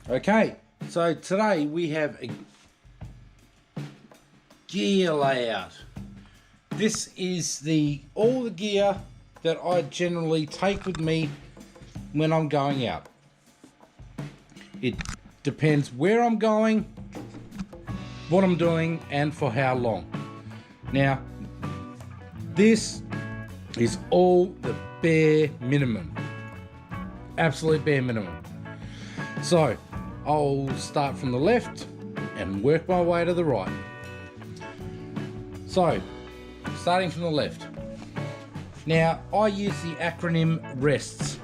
Okay, so today we have a gear layout. This is all the gear that I generally take with me when I'm going out. It depends where I'm going, what I'm doing, and for how long. Now, this is all the bare minimum, absolute bare minimum. So I'll start from the left and work my way to the right. So starting from the left. Now I use the acronym RESTS.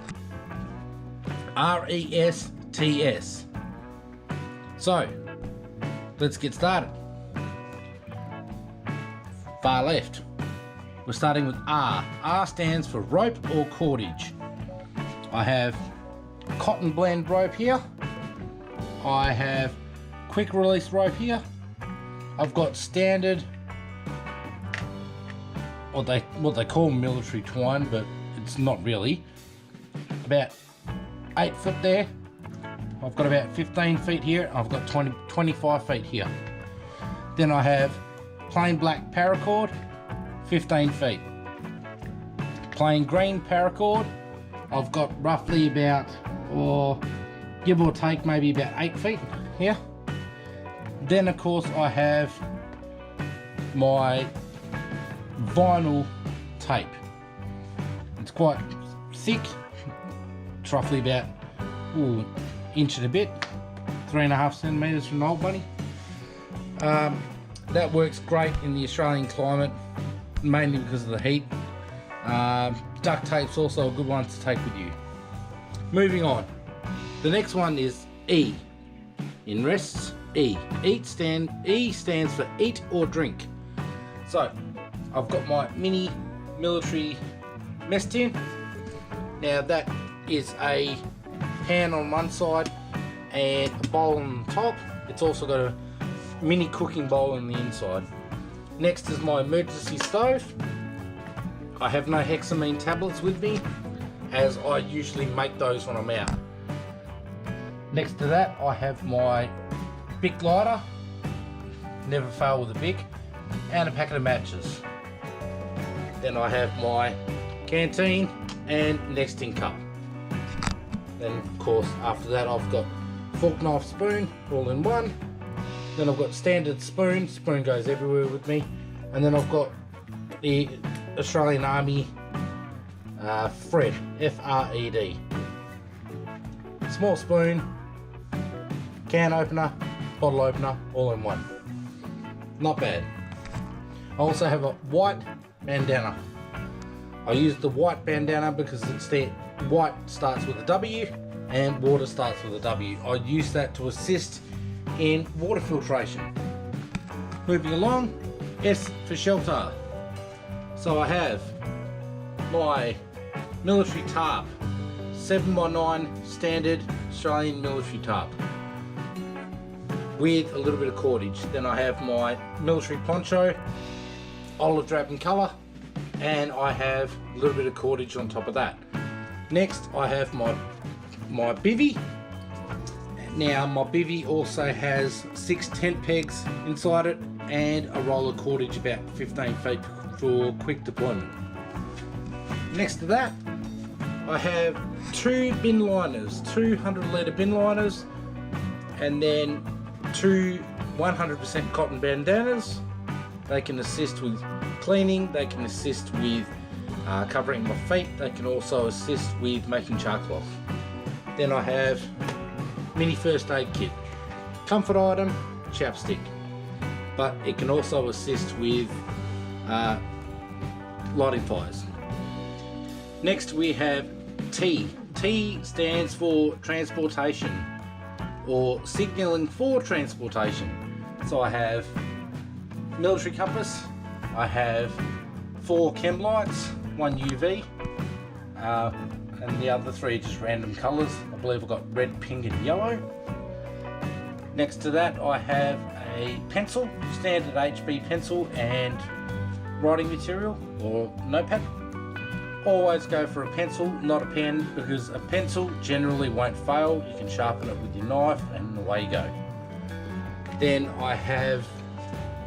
R-E-S-T-S. So let's get started. Far left. We're starting with R. R stands for rope or cordage. I have cotton blend rope here. I have quick release rope here. I've got standard, what they call military twine, but it's not really. About 8 foot there. I've got about 15 feet here. I've got 25 feet here. Then I have plain black paracord, 15 feet. Plain green paracord, I've got roughly about, or give or take, maybe about 8 feet here. Then of course I have my vinyl tape. It's quite thick. It's roughly about inch and a bit, 3.5 centimeters from the old bunny. That works great in the Australian climate, mainly because of the heat. Duct tape's also a good one to take with you. Moving on. The next one is E. In rests, E. E stands for eat or drink. So I've got my mini military mess tin. Now that is a pan on one side and a bowl on the top. It's also got a mini cooking bowl on the inside. Next is my emergency stove. I have no hexamine tablets with me, as I usually make those when I'm out. Next to that I have my Bic lighter, never fail with a Bic, and a packet of matches. Then I have my canteen and Nextin cup. Then of course after that I've got fork, knife, spoon all in one. Then I've got standard spoon goes everywhere with me. And then I've got the Australian Army Fred, F-R-E-D. Small spoon, can opener, bottle opener, all in one. Not bad. I also have a white bandana. I use the white bandana because white starts with a W and water starts with a W. I use that to assist in water filtration. Moving along, S for shelter. So I have my military tarp, 7x9 standard Australian military tarp with a little bit of cordage. Then I have my military poncho, olive drab in colour, and I have a little bit of cordage on top of that. Next I have my bivvy. Now my bivvy also has 6 tent pegs inside it and a roll of cordage about 15 feet for quick deployment. Next to that I have 2 bin liners, 200 litre bin liners, and then 2 100% cotton bandanas. They can assist with cleaning, they can assist with covering my feet, they can also assist with making charcloth. Then I have mini first aid kit, comfort item, chapstick, but it can also assist with lighting fires. Next we have T. T stands for transportation, or signalling for transportation. So I have military compass, I have 4 chem lights, 1 UV, and the other 3 are just random colours. I believe I've got red, pink and yellow. Next to that I have a pencil, standard HB pencil and writing material or notepad. always go for a pencil, not a pen, because a pencil generally won't fail. You can sharpen it with your knife and away you go. Then I have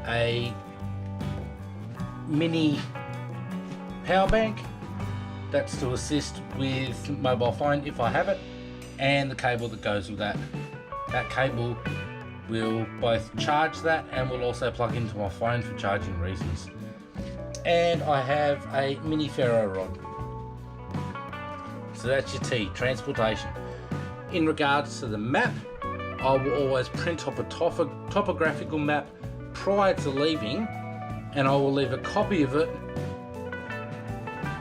a mini power bank. That's to assist with mobile phone if I have it, and the cable that goes with that. That cable will both charge that and will also plug into my phone for charging reasons. And I have a mini ferro rod. So that's your T, transportation. In regards to the map, I will always print up a topographical map prior to leaving, and I will leave a copy of it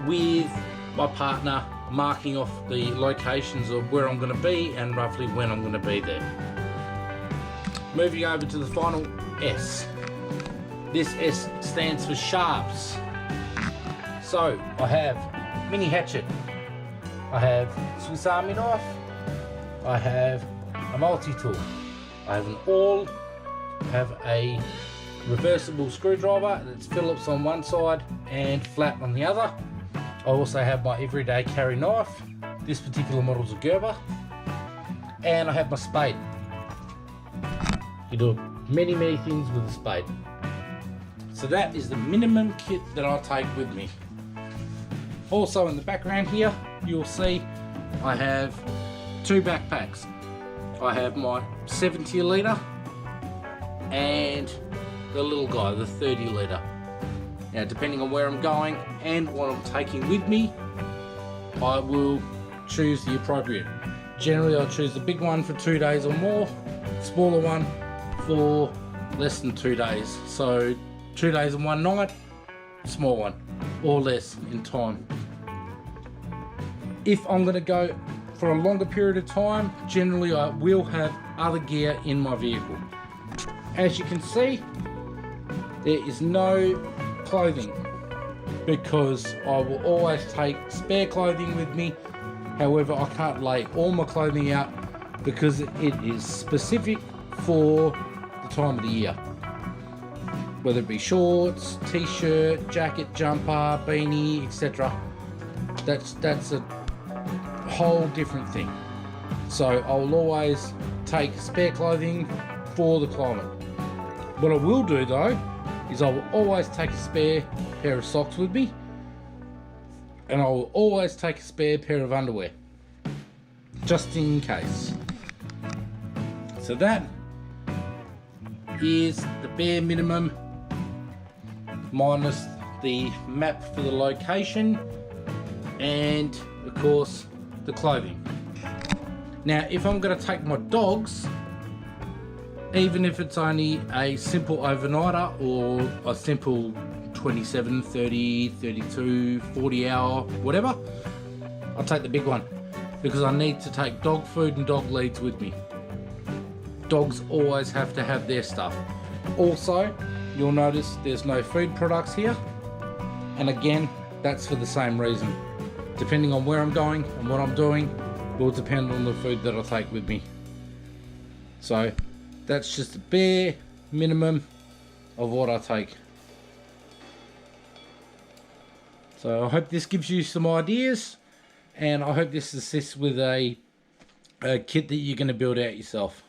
with my partner marking off the locations of where I'm going to be and roughly when I'm going to be there. Moving over to the final S. This S stands for sharps. So I have mini hatchet, I have Swiss Army knife, I have a multi-tool, I have an awl, I have a reversible screwdriver that's Phillips on one side and flat on the other. I also have my everyday carry knife. This particular model's a Gerber. And I have my spade. You do many things with a spade. So that is the minimum kit that I'll take with me. Also in the background here, you'll see I have two backpacks. I have my 70 litre and the little guy, the 30 litre. Now, depending on where I'm going and what I'm taking with me, I will choose the appropriate. Generally, I'll choose the big one for 2 days or more, smaller one for less than 2 days. So 2 days and 1 night, small one, or less in time. If I'm going to go for a longer period of time, generally I will have other gear in my vehicle. As you can see, there is no clothing, because I will always take spare clothing with me. However, I can't lay all my clothing out because it is specific for the time of the year, whether it be shorts, t-shirt, jacket, jumper, beanie, etc. That's a whole different thing. So I will always take spare clothing for the climate. What I will do though is I will always take a spare pair of socks with me, and I will always take a spare pair of underwear, just in case. So that is the bare minimum, minus the map for the location and of course the clothing. Now if I'm going to take my dogs, even if it's only a simple overnighter or a simple 27, 30, 32, 40 hour, whatever, I'll take the big one, because I need to take dog food and dog leads with me. Dogs always have to have their stuff. Also, you'll notice there's no food products here, and again, that's for the same reason. Depending on where I'm going and what I'm doing will depend on the food that I take with me. So that's just the bare minimum of what I take. So I hope this gives you some ideas, and I hope this assists with a kit that you're going to build out yourself.